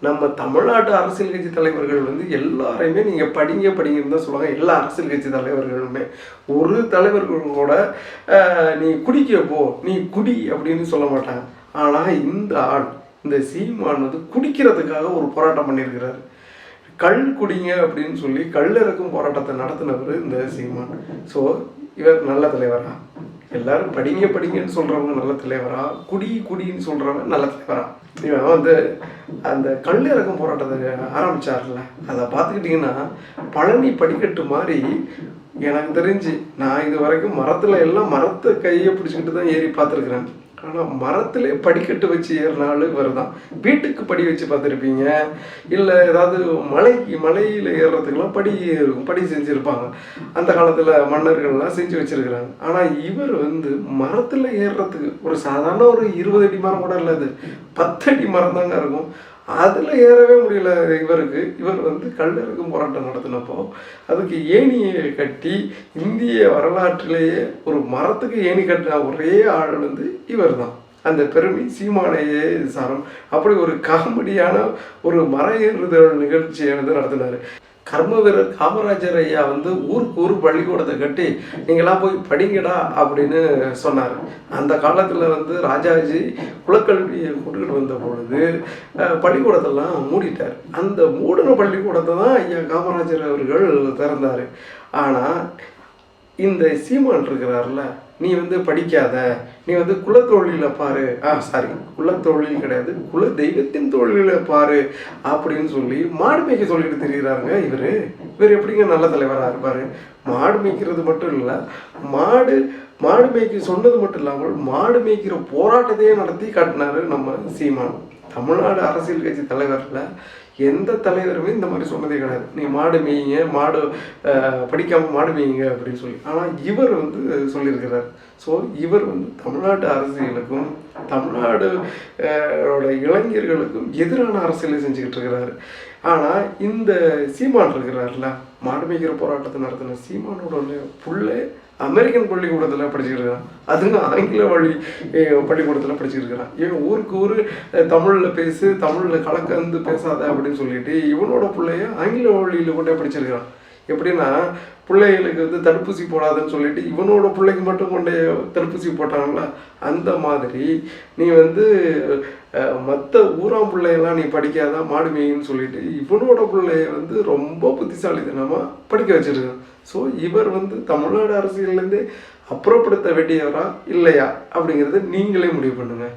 நம்ம தமிழ்நாட்டு அரசியல் கட்சி தலைவர்கள் வந்து எல்லாரையுமே நீங்கள் படிங்கன்னு தான் சொல்லுவாங்க. எல்லா அரசியல் கட்சி தலைவர்களுமே ஒரு தலைவர்கள் கூட நீ குடிக்க போ, நீ குடி அப்படின்னு சொல்ல மாட்டாங்க. ஆனால் இந்த ஆள், இந்த சீமான் வந்து குடிக்கிறதுக்காக ஒரு போராட்டம் பண்ணியிருக்கிறாரு. கல் குடிங்க அப்படின்னு சொல்லி கல்லிறக்கும் போராட்டத்தை நடத்தினவர் இந்த சீமான். ஸோ இவர் நல்ல தலைவரா? எல்லாரும் படிங்கன்னு சொல்கிறவங்க நல்ல தலைவரா? குடின்னு சொல்கிறவங்க நல்ல தலைவரா? இவன் வந்து அந்த கல்லிறக்கும் போராட்டத்தை ஆரம்பித்தார்ல, அதை பார்த்துக்கிட்டிங்கன்னா பழனி படிக்கட்டு மாதிரி எனக்கு தெரிஞ்சு நான் இது வரைக்கும் மரத்தில் எல்லாம் மரத்தை கையை பிடிச்சிக்கிட்டு தான் ஏறி பார்த்துருக்குறேன். ஆனால் மரத்திலே படிக்கட்டு வச்சு ஏறினாலும் இவர் தான். வீட்டுக்கு படி வச்சு பார்த்துருப்பீங்க, இல்லை ஏதாவது மலையில் ஏறுறதுக்கெல்லாம் படி செஞ்சுருப்பாங்க. அந்த காலத்தில் மன்னர்கள்லாம் செஞ்சு வச்சுருக்குறாங்க. ஆனால் இவர் வந்து மரத்தில் ஏறுறதுக்கு ஒரு சாதாரண ஒரு 20 அடி மரம் கூட இல்லை, அது 10 அடி மரம் தாங்க இருக்கும். அதில் ஏறவே முடியல இவருக்கு. இவர் வந்து கல்லிறக்கும் போராட்டம் நடத்தினப்போ அதுக்கு ஏணியை கட்டி இந்திய வரலாற்றிலேயே ஒரு மரத்துக்கு ஏணி கட்டின ஒரே ஆள் வந்து இவர் தான். அந்த பெருமை சீமானையே சாரம். அப்படி ஒரு காமெடியான ஒரு மர ஏறுதல் நிகழ்ச்சியை வந்து நடத்தினார். கர்ம வீரர் காமராஜர் ஐயா வந்து ஊருக்கு ஊர் பள்ளிக்கூடத்தை கட்டி நீங்களாம் போய் படிங்கடா அப்படின்னு சொன்னார். அந்த காலத்தில் வந்து ராஜாஜி குலக்கல்வியை கொண்டுகிட்டு வந்த பொழுது பள்ளிக்கூடத்தெல்லாம் மூடிட்டார். அந்த மூடின பள்ளிக்கூடத்தை தான் ஐயா காமராஜர் அவர்கள் திறந்தார். ஆனால் இந்த சீமான் இருக்கிறார்ல, நீ வந்து படிக்காத, நீ வந்து குலத்தொழிலில் பாரு, குலத்தொழில் கிடையாது, குல தெய்வத்தின் தொழிலில் பாரு அப்படின்னு சொல்லி மாடு மேய்க்க சொல்லிட்டு தெரிகிறாருங்க இவர் எப்படிங்க நல்ல தலைவராக இருப்பார்? மாடு மேய்க்கிறது மட்டும் இல்லை, மாடு மேய்க்க சொன்னது மட்டும் இல்லாமல் மாடு மேய்க்கிற போராட்டத்தையே நடத்தி காட்டினார் நம்ம சீமான். தமிழ்நாடு அரசியல் கட்சி தலைவரில் எந்த தலைவருமே இந்த மாதிரி சொன்னதே கிடையாது. நீ மாடு மேய்ங்க, படிக்காமல் மாடு மேய்ங்க அப்படின்னு சொல்லி. ஆனால் இவர் வந்து சொல்லியிருக்கிறார். ஸோ இவர் வந்து தமிழ்நாட்டு அரசியலுக்கும் தமிழ்நாடு இளைஞர்களுக்கும் எதிரான அரசியலை செஞ்சுக்கிட்டு இருக்கிறாரு. ஆனால் இந்த சீமான் இருக்கிறார்ல, மாடு மேய்க்கிற போராட்டத்தை நடத்தின சீமானோட புள்ளை அமெரிக்கன் பள்ளிக்கூடத்தில் படிச்சுருக்கிறான். அதுங்க ஆங்கில பள்ளிக்கூடத்தில் படிச்சுருக்கிறான். ஏன் ஊருக்கு ஊர் தமிழில் பேசு, தமிழில் கலக்கந்து பேசாத அப்படின்னு சொல்லிட்டு இவனோட பிள்ளைய ஆங்கில வழியில் கொண்டே படிச்சிருக்கிறான். எப்படின்னா பிள்ளைகளுக்கு வந்து தடுப்பூசி போடாதுன்னு சொல்லிட்டு இவனோட பிள்ளைக்கு மட்டும் கொண்டே தடுப்பூசி போட்டாங்களா, அந்த மாதிரி நீ வந்து மற்ற ஊராம் பிள்ளையெல்லாம் நீ படிக்காதான் மாடு மேயின்னு சொல்லிட்டு இவனோட பிள்ளைய வந்து ரொம்ப புத்திசாலித்தனமாக படிக்க வச்சிருக்கான். ஸோ இவர் வந்து தமிழ்நாடு அரசியல்லேருந்து அப்புறப்படுத்த வேண்டியவரா இல்லையா அப்படிங்கிறத நீங்களே முடிவு பண்ணுங்க.